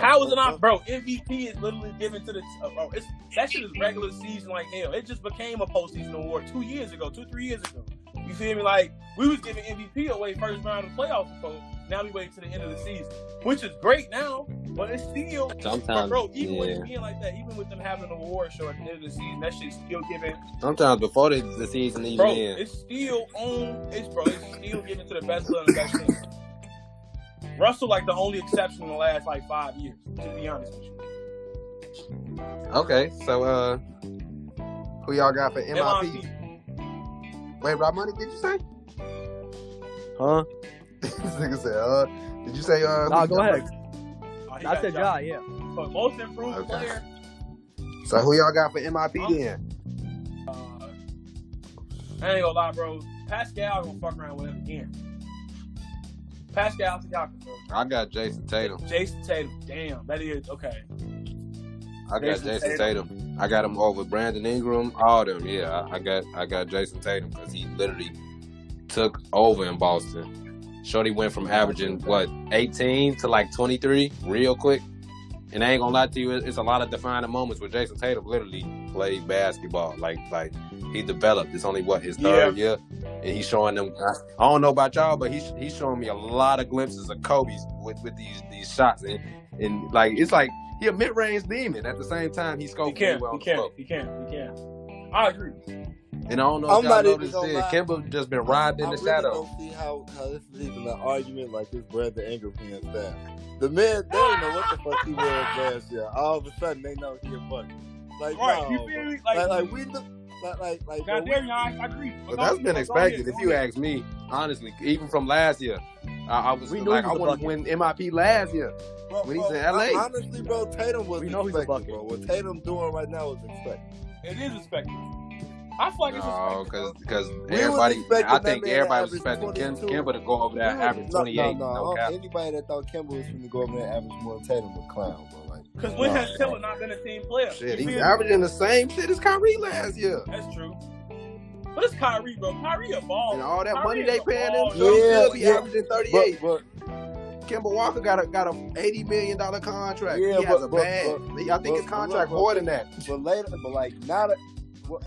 How is it not, bro? MVP is literally given to the bro. That shit is regular season like hell. It just became a postseason award 2 years ago, 2-3 years ago. You feel me? Like we was giving MVP away first round of the playoffs before. Now we wait to the end of the season, which is great now, but it's still Sometimes, bro. Even with it being like that, even with them having an award show at the end of the season, that shit's still giving. Sometimes before the season even Bro, ends. it's still on. It's still giving to the best player in the best team. Russell like the only exception in the last like 5 years, to be honest with you. Okay, so who y'all got for MIP? MIP. Wait, Rob Money, did you say? Huh? This nigga said, did you say No, go ahead. He I got said Ja. Ja, yeah. But most improved Okay. player. So who y'all got for MIP then? I ain't gonna lie, bro. Pascal gonna fuck around with him again. Pascal Siakam, bro. I got Jason Tatum. Jason Tatum. Damn, that is okay. I got Jason Tatum. I got him over Brandon Ingram, all them. Yeah, I got Jason Tatum because he literally took over in Boston. Shorty went from averaging 18 to like 23 real quick. And I ain't gonna lie to you, it's a lot of defining moments where Jason Tatum literally played basketball. Like he developed. It's only his third year, and he's showing them. I don't know about y'all, but he's showing me a lot of glimpses of Kobe's with these shots, and like it's like he a mid-range demon. At the same time, he scopes really well on the floor. He can. I agree. And I don't know if y'all noticed it. Kemba just been riding in the shadow. I don't see how this is even an argument like this Brandon Ingram being staff. The man, they didn't know what the fuck he was last year. All of a sudden, they know he a fucking. Like, Right, no, you feel me? like we do. Like, Now, Darian, I agree. But that's been expected. If you ask me, honestly, even from last year, I was like, I wanted to win MIP last year when he's in LA. Honestly, bro, Tatum was expected, bro. What Tatum doing right now is expected. It is expected. I feel like it's expected. because We everybody, was expecting I that think man everybody to was expecting average 22. Kemba to go over that average 28. No, cap. anybody that thought Kemba was going to go over that average more than Tatum was clown, bro. Like, Because when has Kemba not been a team player? Shit, You he's feel me? averaging the same shit as Kyrie last year. That's true. But it's Kyrie, bro. Kyrie a ball. And all that Kyrie money is they a paying ball. him, so he Yeah, should be yeah. averaging 38. but Kemba Walker got a $80 million contract. Yeah, he has a but- bag. I think his contract but- more than that. but later, but like now that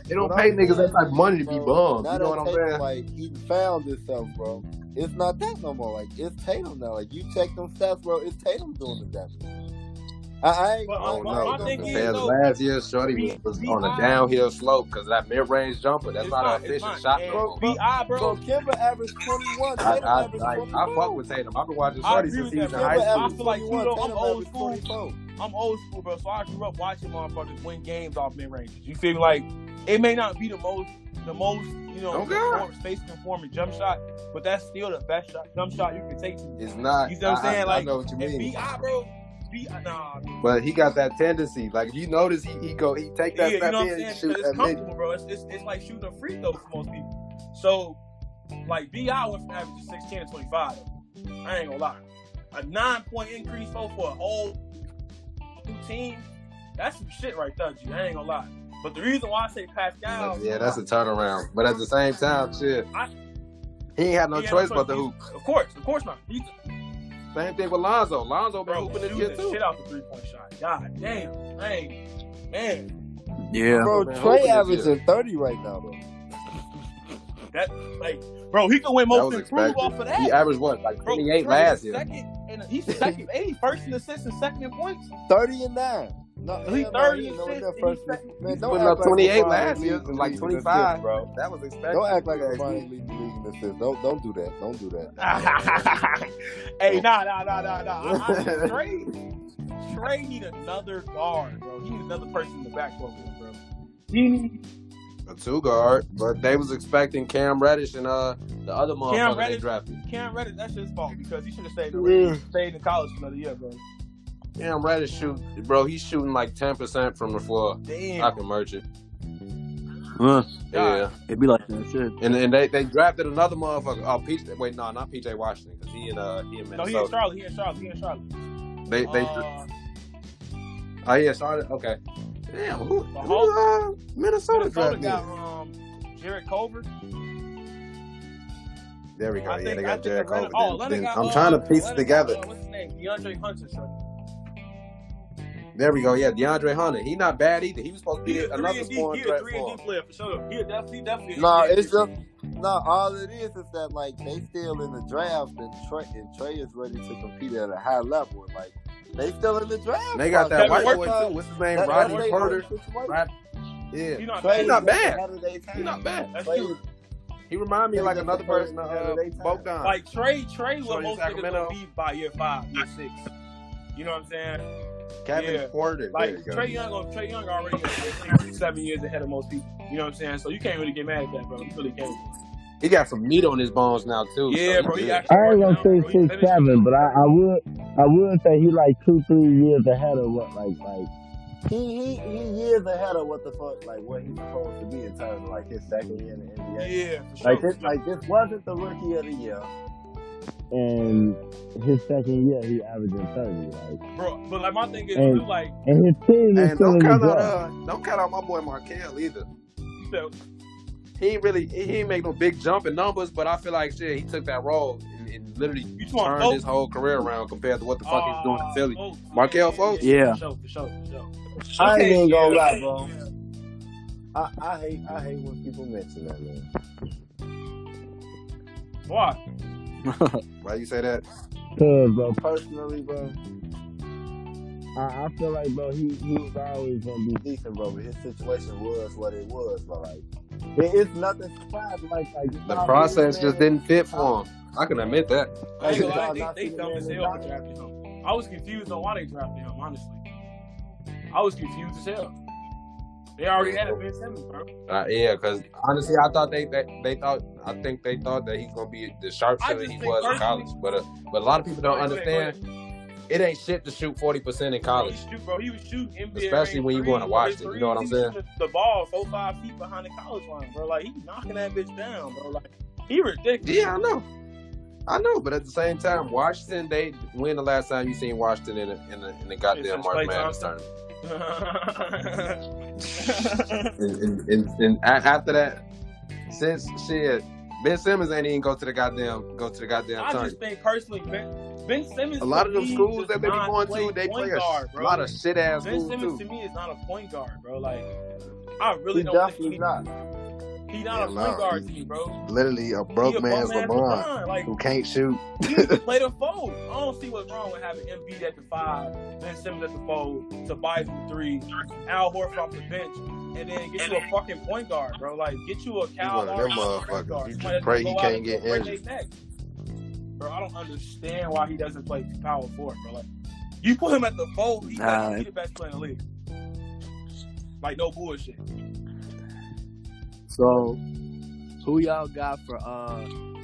They don't pay niggas that type of money to be bums. Now You know what I'm that Tatum, saying? like he found himself, bro. It's not that no more. Like it's Tatum now. Like you check them stats, bro. It's Tatum doing the damage. I ain't. But I don't my know. thing is, Because though, last year, Shorty was on a downhill slope because that mid-range jumper, that's It's not not, an efficient it's shot. not. no more. B.I., Bro, bro. Kemba averaged 21. I Tatum averaged 24. fuck with Tatum. I've been watching I Shorty agree since with he was that, in bro. high I school. feel like, you know, I'm old school. 24. I'm old school, bro. So I grew up watching motherfuckers win games off mid ranges. You feel me? Like It may not be the most, space conforming jump shot, but that's still the best jump shot you can take. It's not. You know what I'm saying? I know what you mean. B.I., bro. But he got that tendency. Like if you notice, he take that step in and shoot it's comfortable, bro. It's like shooting a free throw for most people. So, like B.I. went from averaging 16 to 25. I ain't gonna lie. A 9-point increase for a whole team. That's some shit right there, G. I ain't gonna lie. But the reason why I say Pascal, that's a turnaround. But at the same time, shit, he ain't had no choice but to hoop. Of course not. Same thing with Lonzo. Lonzo been hooping this year too. Shit out the 3-point shot. God damn, man. Yeah, bro. Trey averaging 30 right now, though. That bro, he can win most improved off of that. He averaged what, like 28 last year. He's second, first in assists and second in points. 30 and 9. No, he's 30 and 6. Man, don't putting up 28 last year, like 25, bro. That was expected. Don't act like LeBron leading the league in assists. Don't do that. Don't do that. Hey, nah. Trey need another guard, bro. He need another person in the backcourt, bro. He need a 2 guard, but they was expecting Cam Reddish and the other motherfucker they drafted. Cam Reddish, that's his fault because he should have stayed in college for another year, bro. Cam Reddish he's shooting like 10% from the floor. Damn. I can merch it. Yeah, it'd be like that shit. And they drafted another motherfucker. Oh, not PJ Washington because he in Minnesota. No, he in Charlotte. They Charlotte. Okay. Damn, who Minnesota drafted? Got Jared Culver. There we go. They got Jared Culver. I'm trying to piece it together. What's his name? DeAndre Hunter. There we go. Yeah, DeAndre Hunter. He not bad either. He was supposed to be another scoring threat for him. He a 3-and-D player for sure. He definitely. No, it's just all it is that like they still in the draft and Trey is ready to compete at a high level. Like they still in the draft. They got that white boy too. What's his name? Rodney Porter. Yeah, he's not bad. He's not bad. That's true. He remind me of like another person, Bogdan. Like Trey will most niggas gonna be by year 5, year 6. You know what I'm saying? Kevin Porter. Like Trey Young already 7 years ahead of most people. You know what I'm saying? So you can't really get mad at that, bro. You really can't. He got some meat on his bones now too. Yeah, so bro. I ain't gonna say 6'7", but I would say he like 2-3 years ahead of what like. He years ahead of what the fuck, like what he's supposed to be in terms of like his second year in the NBA. Yeah, for sure. This wasn't the rookie of the year. And his second year, he averaging 30. Bro, but like my thing is, and his team is still in the draft. Don't count out my boy Markelle either. So, he ain't make no big jump in numbers, but I feel like shit, he took that role and literally turned his whole career around compared to what the fuck he's doing in Philly. Markelle Fultz? Yeah. For sure. I ain't even gonna lie, bro. I hate when people mention that, man. Why? Why you say that? Cause, bro, personally, bro, I feel like, bro, he was always gonna be decent, bro. But his situation was what it was, bro. Like, it's nothing surprising. Like the process just didn't fit for him. I can admit that. They dumped his hell for drafting him. I was confused on why they drafted him. Honestly, I was confused as hell. They already had a Ben Simmons, bro. Yeah, because honestly, I thought they thought that he's gonna be the sharpshooter he was in college. But a lot of people don't understand. It ain't shit to shoot 40% in college. He was shooting NBA, especially when you going to Washington. You know what I'm saying? The ball 4-5 feet behind the college line, bro. Like he's knocking that bitch down, bro. Like he ridiculous. Yeah, I know. But at the same time, Washington. When the last time you seen Washington in the goddamn March Madness tournament? and after that, since shit, Ben Simmons ain't even go to the goddamn tournament. I just think personally, Ben Simmons. A lot of them schools that they be going to, they play a lot of shit ass schools too. Ben Simmons to me is not a point guard, bro. Like I really don't think he's not. He's not a point guard to me, bro. Literally a broke man's LeBron like, who can't shoot. He needs to play the 4. I don't see what's wrong with having Embiid at the 5, Ben Simmons at the 4, Tobias at the 3, Al Horford off the bench, and then get you a fucking point guard, bro. Like get you a Cal Lowry point guard. You just pray he can't get injured. Bro, I don't understand why he doesn't play power forward, bro. Like you put him at the 4, he's the best player in the league. Like no bullshit. So, who y'all got for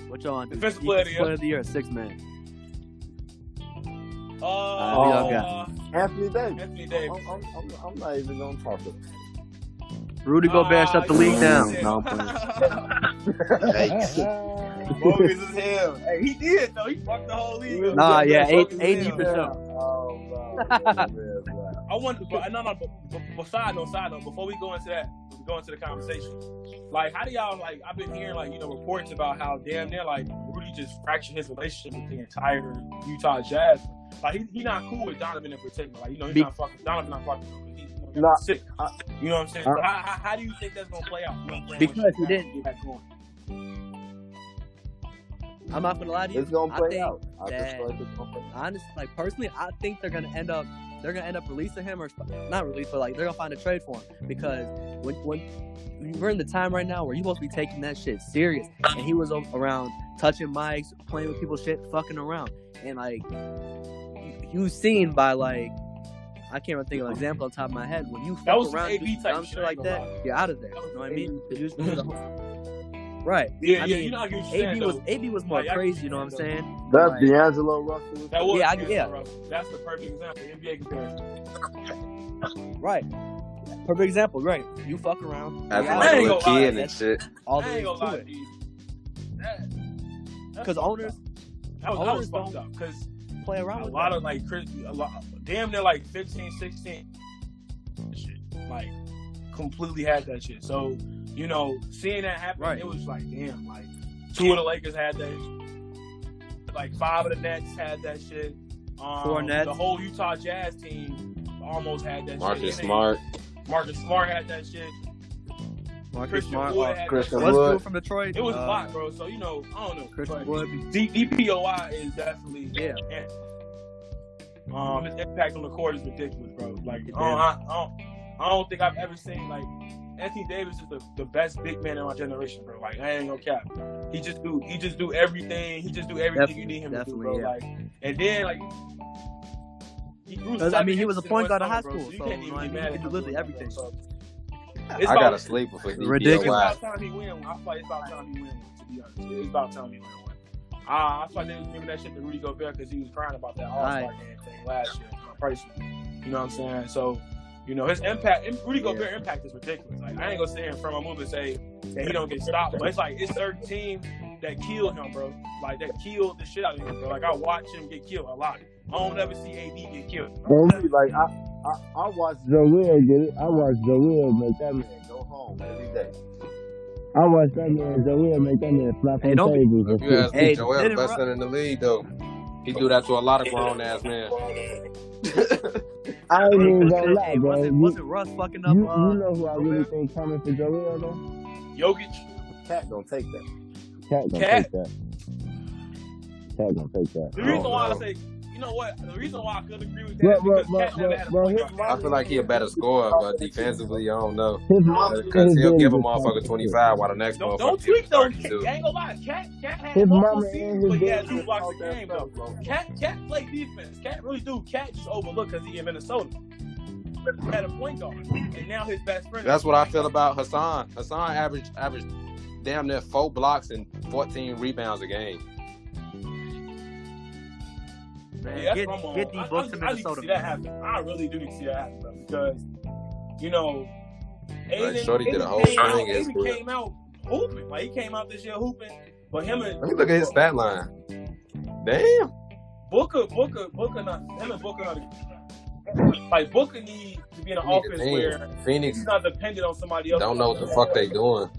what y'all on? Defensive player of the year, 6 man. Who Oh, y'all got? Anthony Davis. Anthony Davis. I'm not even gonna talk about Rudy Gobert shut the league down. yeah. No, I'm playing. Bogus as hell. Hey, he did though. He fucked the whole league up. Nah, yeah, Bogus as AD hell. for sure. Oh, I wonder, but side note, before we go into that, the conversation, like, how do y'all, like, I've been hearing, like, reports about how damn near, like, Rudy just fractured his relationship with the entire Utah Jazz. Like, he's not cool with Donovan in particular. Like, he's not fucking, Donovan not fucking him because he's sick. You know what I'm saying? So how do you think that's going to play out? Because he didn't get back going. I'm not gonna lie to you. it's gonna play out. Honestly, like, personally, I think they're gonna end up releasing him, or not release, but like they're gonna find a trade for him, because when we're in the time right now where you're supposed to be taking that shit serious, and he was around touching mics, playing with people's shit, fucking around, and like he was seen by, like, I can't even think of an example on top of my head. When you fuck around AB do type dumb shit like that, you're out of there. You know what I mean? Right. Yeah, I yeah, mean, you know what you're saying, AB was more Like, crazy, you know what I'm saying? That's Like, D'Angelo Russell. That was Yeah, That's the perfect example. NBA comparison. right. Perfect example, right. You fuck around. As you're a out I ain't there. little gonna lie, kid and that's shit. all I there ain't is gonna to lie it. to you. Because owners That was owners fucked don't up. Because play around a with lot that. of, like, damn near, like, 15, 16 shit. Like, completely had that shit. So, seeing that happen, Right. it was like, damn, like, 2 of the Lakers had that. Like, 5 of the Nets had that shit. 4 Nets. The whole Utah Jazz team almost had that Marcus shit. Smart. Marcus Smart had that shit. Marcus Christian Smart, Wood had Christian that what's Wood. good from Detroit? shit. It was a lot, bro. So, I don't know. Christian But Wood. DPOI is definitely, Yeah. his impact on the court is ridiculous, bro. Like, It I don't think I've ever seen, like, Anthony Davis is the best big man in my generation, bro. Like, I ain't gonna cap. He just do everything. He just do everything you need him to do, bro. Yeah. Like, and then, like, he grew. Because, I mean, he was a 7 point guard in inches high bro, school, you so, can't you even know what I get mean? mad He at can do literally him, everything. so. I got to sleep for Ridiculous. It's DPOI. about time he win. I feel like it's about time he win. To be honest, it's about time he win one. I feel like they was giving that shit to Rudy Gobert because he was crying about that All-Star game thing last year. Personally, you know what I'm saying? So, his impact, Rudy Gobert impact is ridiculous. Like, I ain't gonna sit here in front of my move and say that he don't get stopped, but it's like it's certain teams that killed him, bro. Like, that killed the shit out of him, bro. Like, I watch him get killed a lot. I don't ever see AD get killed. Like I watched Joel get it. I watched Joel make that man go home every day. I watched that man Joel make that man flap on don't be- tables. If you ask me, Hey, Joel the didn't best Ru- center in the league, though. He do that to a lot of grown ass men. I ain't even gonna lie, Hey, bro. wasn't Russ fucking up? You know who I really Gobert? think coming for Joel though? Jokic, Cat gonna take that. Cat? Cat gonna take that. the reason why I say, you know what? The reason why I could agree with that is because Cat never had a point guard. I feel like he a better scorer, but defensively, I don't know. His mama Because he'll give a and his motherfucker 25 while the next Don't motherfucker tweak gives though. 32. Cat ain't gonna lie. Cat had His multiple mama and seasons, his but he had daddy 2 blocks a all that game stuff, though. bro. Cat play defense. Cat really do. Cat just overlooked because he in Minnesota. He had a point guard, and now his best friend. That's what I feel about Hassan. Hassan averaged damn near 4 blocks and 14 rebounds a game. Man, Yeah, get that's what I'm D on. books to I need to Minnesota. see that happen. I really do need to see that happen, bro, because Aiden, Shorty did a whole came out, thing. Aiden came out hooping. Like, he came out this year hooping, but him and Let me look at his stat line. Damn. Booker, not him and Booker. Like, Booker needs to be in an offense where Phoenix he's not dependent on somebody else. don't know what the fuck they doing.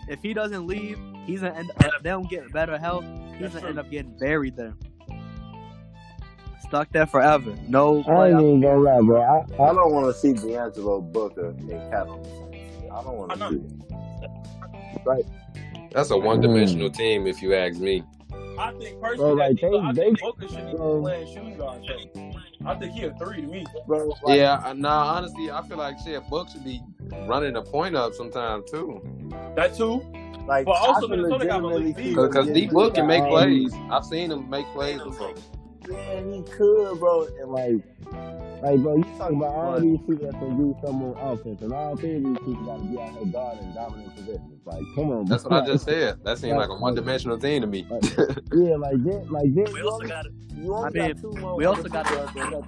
If he doesn't leave, he's gonna end. They don't get better health. He's gonna end up getting buried there, stuck there forever. No I ain't playoff. even gonna lie, bro. I don't want to see D'Angelo Booker and Cat on the same team. I don't want to see it. That's a one-dimensional team, if you ask me. I think personally, Bro, like, I they- think Booker should be playing shooting guard. I think he a 3 to me. Bro, like, Yeah, nah, honestly, I feel like shit, Book should be running the point up sometime, too. That too. like, But also I can Minnesota got legitimately Malik see Beasley. Because him D-Book can make getting- plays. I've seen him make plays before. Man, he could, bro. And like, Like, bro, you talk about all But- these people that's gonna do something on offense, and all three of these people gotta be out here guarding dominant positions. Like, come on, That's bro. what I just said. That seemed like a one-dimensional team to me. Yeah, like that. We also got You only I mean, got two more. we also got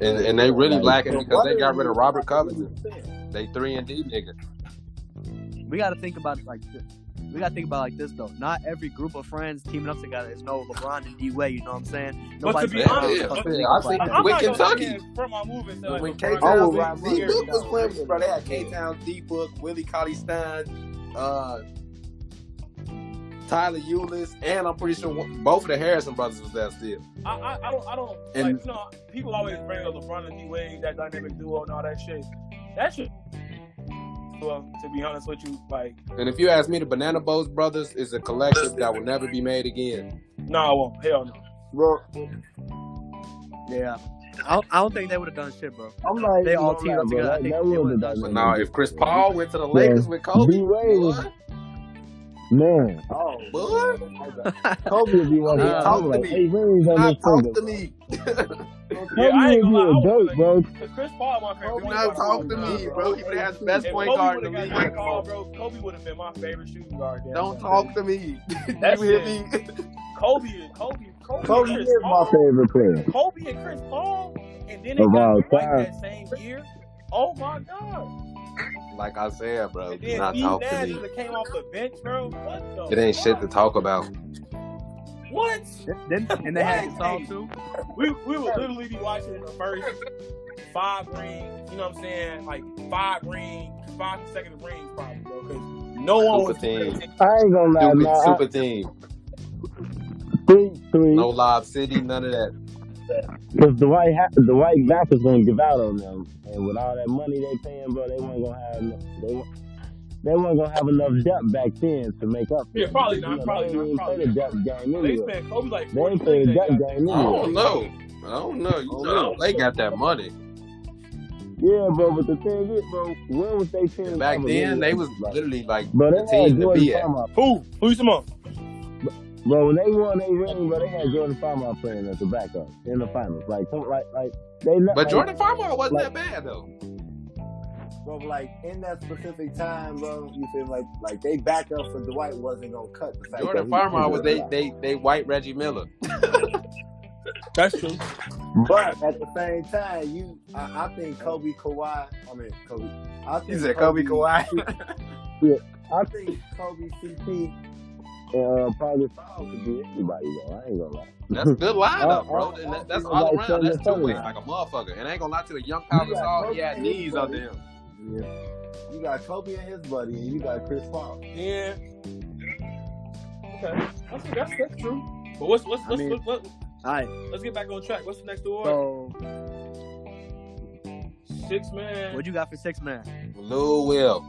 And they really lacking because One they got rid of Robert them Covington. They 3-and-D nigga. we got to think about it like this. We got to think about it like this though. Not every group of friends teaming up together is no LeBron and D Wade. You know what I'm saying? But to be Yeah, honest, yeah. fucking Yeah, think I about seen it. I'm with not gonna Kentucky. say from my movement. So When like, K-Town, LeBron was right, D bro. Book was playing, bro. They had K-Town, D Book, Willie Cauley-Stein, Tyler Eulis, and I'm pretty sure both of the Harrison brothers was there still. I don't And- like, you know, people always bring up LeBron and D Wade, that dynamic duo and all that shit. That shit. Well, to be honest with you, like, And if you ask me, the Banana Boat brothers is a collective that will never be made again. no, I won't. Hell no. Bro, Yeah. I don't think they would have done shit, bro. I'm like, They all you teamed know, up bro, together. I that- think that they was would've the done But shit. now, if Chris Paul went to the Lakers with Kobe, D-Wade was- boy, Man, oh, boy, Kobe would be one of Talk those. to Like, me. 8 rings on not his talk finger. to me. Kobe Yeah, I ain't would gonna lie. be a goat, bro. Because Chris Paul, my favorite. Do not talk to me, bro. He would have had the best If point Kobe guard would in the have got league. that call, bro, Kobe would have been my favorite shooting guard. Don't talk to me. That's You hear it. me? Kobe and Kobe Chris is my Paul. favorite player. Kobe and Chris Paul, and then they Of got all Dwight time. that same year. Oh my god! Like I said, bro, And do then not Steve talk to Nash me. that came off the bench, bro. What the? It ain't shit to fuck? talk about. What? And they had What? Gasol too. We would literally be watching the first 5 rings. You know what I'm saying? Like 5 consecutive rings, probably, bro. Because no one Super was team. I ain't gonna lie, Stupid, man. super team. 3-3. No Lob City, none of that. Because the white back is gonna give out on them, and with all that money they paying, bro, they weren't gonna have enough depth back then to make up. Yeah, probably not. You know, Probably they not. ain't Probably play the not. depth game They anyway. spent Kobe like They ain't 40 play the million depth that game I anyway. don't know. I don't know. You know, they got that money. Yeah, bro, but the thing is, bro, when was they team? Back ever then, really they was like, literally like bro, the they had team to Jordan be at. Farmer. Who you talking about? Bro, when they won their ring, bro, they had Jordan Farmer playing as a backup in the finals. Like they not. But like, Jordan Farmer wasn't like- that bad though. bro, like in that specific time, bro, you feel like they backup for Dwight wasn't gonna cut the fact Jordan that he Farmer was couldn't they white Reggie Miller. That's true. But at the same time, I think Kobe Kawhi. I mean Kobe. I think He said Kobe Kawhi. I think Kobe CP. probably Foul could be anybody though. I ain't gonna lie. That's a good lineup, bro. all- And that's all all like around. That's Sunday two-way, Sunday. like a motherfucker. And I ain't gonna lie to you, young Pau You got Gasol, he had Kobe knees and out Buddy. there. You got Kobe and his buddy, and you got Chris Paul. Yeah. Okay. That's true. But let's All right. let's get back on track. What's the next award? So 6 man. what you got for 6 man? Lou Will.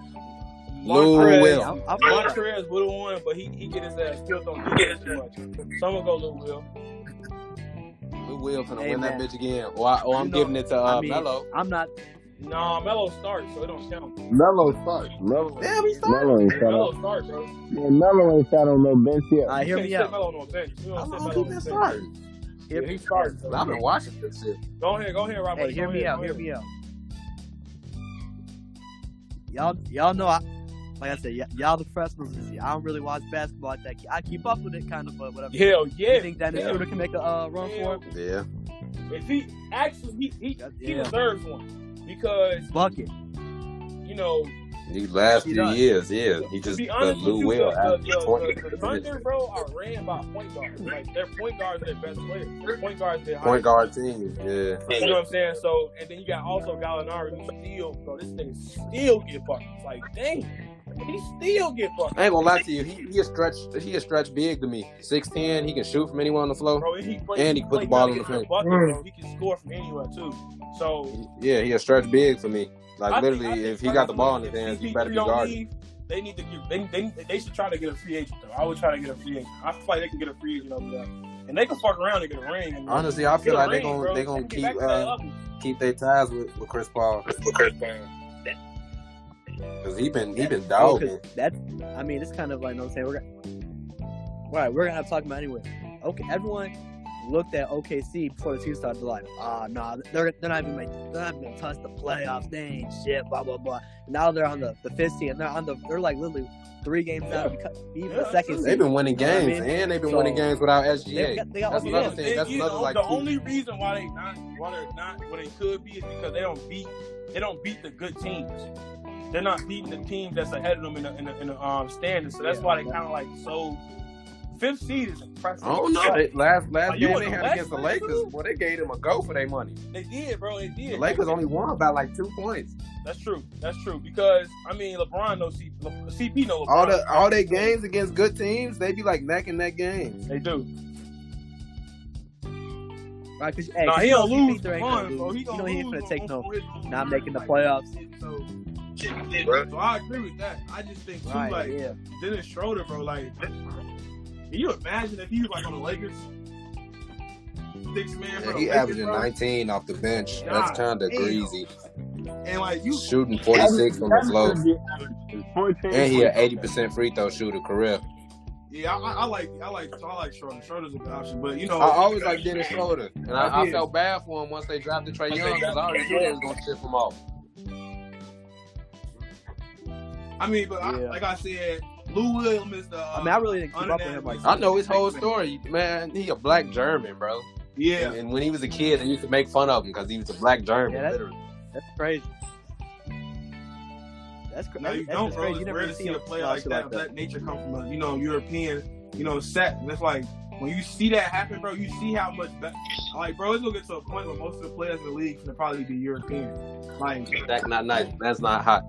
Lou Montrez. Will. I'm Montrez would have won, but he get his ass killed on defense too much. So I'm gonna go Lou Will. Lou Will finna Hey, win that man. bitch again. Or I'm You know, giving it to I mean, Melo. I'm not. Nah, Melo starts, so it don't count. Melo starts. Melo, Damn, he started. Melo ain't sat Melo on. starts, bro. Man, Melo ain't sat on no bench yet. All right, hear You me can't sit out. Melo on no bench. You How don't sit long Melo he on been the bench. starting? Yeah, he starts. I've been watching this shit. Go ahead, Robert. Hey, hear Go me ahead, out. go Hear ahead. me out. Y'all know like I said, y'all the professionals. I don't really watch basketball like that. I keep up with it, kind of, but whatever. Hell yeah. You think Dennis Schroeder can make a run for it? Yeah. If he actually he Yeah. deserves one because Bucket. you know These last He few does. years, yeah. He to just be honest with Lou you, Will the averaged 20. Thunder, bro, are ran by point guards. Like their point guards are their best players. Their point guards their Point guard team, yeah. You know what I'm saying? So and then you got also Gallinari who still, bro, this nigga still get buckets. Like dang, he still get buckets. I ain't gonna lie to you. He a stretch big to me. 6'10", he can shoot from anywhere on the floor. Bro, and he And he put the ball in the paint. bucket, bro. He can score from anywhere too. So Yeah, he a stretch big for me. Like I think- literally, I think if he got the ball in his if hands, he CP3 better be don't guarded. leave, they need to give. They should try to get a free agent though. I would try to get a free agent. I feel like they can get a free agent over there, and they can fuck around and get a ring. And Honestly, I feel get a like they ring, bro. gonna Get back to that level. keep their ties with Chris Paul. Cause he been dogging. That's. I mean, it's kind of like, you know what I'm saying, we're gonna have to talk about it anyway. Okay, everyone. looked at OKC before the season started. They're like, nah, they're not even gonna touch the playoffs. They ain't shit. Blah blah blah. Now they're on the 5th seed, and they're like literally 3 games out of even the second seed. They've been winning games, You know what I mean? and they've been winning games without SGA. They got That's another thing. That's another like. The only reason why they're not what they could be is because they don't beat the good teams. They're not beating the team that's ahead of them in the standings. So that's why they kind of like so. 5th seed is impressive. I don't know. Last game they in the had West, against the Lakers, boy, they gave them a go for their money. They did, bro. They did. The Lakers only won by like 2 points. That's true. Because I mean, LeBron knows CP knows LeBron. All their games against good teams, they be like neck and neck games. They do. Right? Cause, he don't lose. He ain't gonna take no not making the playoffs. So I agree with that. I just think too, Dennis Schroeder, bro, like. Can you imagine if he was like on the Lakers? 6-man, bro. He averaging 19 off the bench. That's kind of greasy. And like you shooting 46 from the floor, and he an 80% free throw shooter career. Yeah, I like Schroeder. Schroeder's a good option, but you know I always like Dennis Schroeder, and I felt bad for him once they drafted Trae Young because I already knew they was gonna ship him off. I mean, but like I said. Lou Williams is the. I really didn't keep up with him. Like I know his whole story, man. He a black German, bro. Yeah. And when he was a kid, they used to make fun of him because he was a black German. Yeah, literally. That's crazy. That's crazy. No, you don't, bro. It's rare to see a player like that. That nature come from a European set. And it's like when you see that happen, bro. You see how much better. Like, bro, it's gonna get to a point where most of the players in the league can probably be European. Like that's not nice. That's not hot.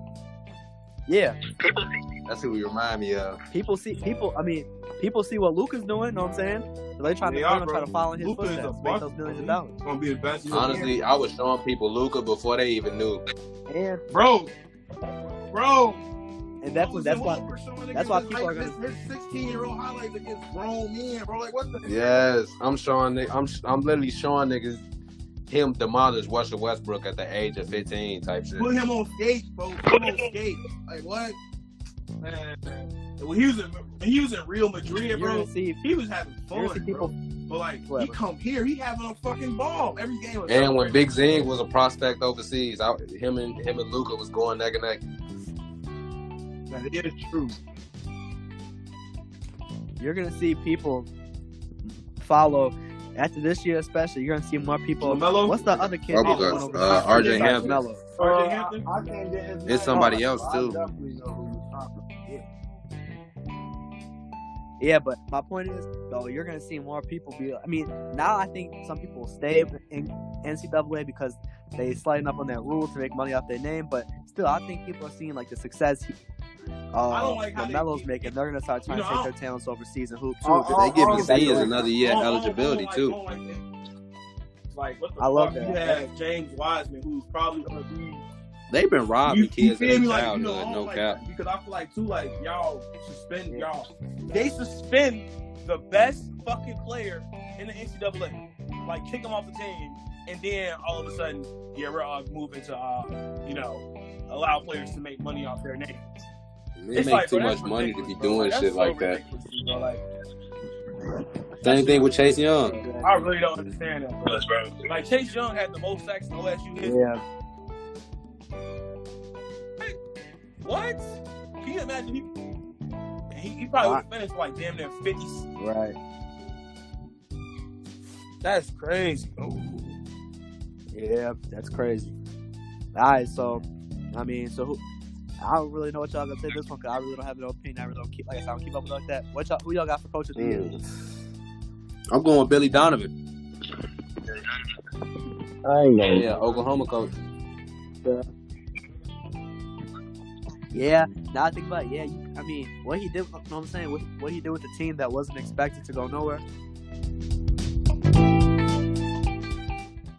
Yeah. That's who we remind me of. People see what Luka's doing, you know what I'm saying? So they're trying to follow in his footsteps, make those millions of dollars. Gonna be the best. Honestly, I was showing people Luka before they even knew. And bro. And that's why people are gonna 16-year-old highlights against grown men, bro. Like what the Yes, I'm literally showing niggas him demolish Russell Westbrook at the age of 15 type shit. Put him on skates, bro. Put him on skates. Like what? Man. When he was in Real Madrid, bro, he was having fun, bro. But like he come here, he having a fucking ball every game. And when Big Zing was a prospect overseas, him and Luka was going neck and neck. That is true. You're gonna see people follow after this year, especially. You're gonna see more people. LaMelo? What's the other kid? RJ Hampton. RJ Hampton. I can't get his It's somebody else too. I definitely know who you're talking about. Yeah, but my point is, though, you're going to see more people be. I mean, now I think some people will stay in NCAA because they sliding up on that rule to make money off their name. But still, I think people are seeing like the success LaMelo's making. They're going to start trying to take their talents overseas and hoop too. They give Zacchaeus another year eligibility too. Like what the I love fuck? that. You have James Wiseman, who's probably going to be. They've been robbing kids in their like, childhood, no cap. Because I feel like too, like y'all suspend y'all. They suspend the best fucking player in the NCAA, like kick him off the team, and then all of a sudden, we're moving to allow players to make money off their names. They make too much money to be doing shit like that. Same thing with Chase Young. I really don't understand that, bro. Like Chase Young had the most sacks in OSU history. Yeah. What? Can you imagine? He probably would have finished like damn near 50. Right. That's crazy. Ooh. Yeah, that's crazy. All right, so I don't really know what y'all gonna say this one because I really don't have no opinion. I really don't keep up with like that. Who y'all got for coach of the year? I'm going with Billy Donovan. I ain't know. Yeah, Oklahoma coach. Yeah, now I think about it, what he did, you know what I'm saying? What he did with the team that wasn't expected to go nowhere,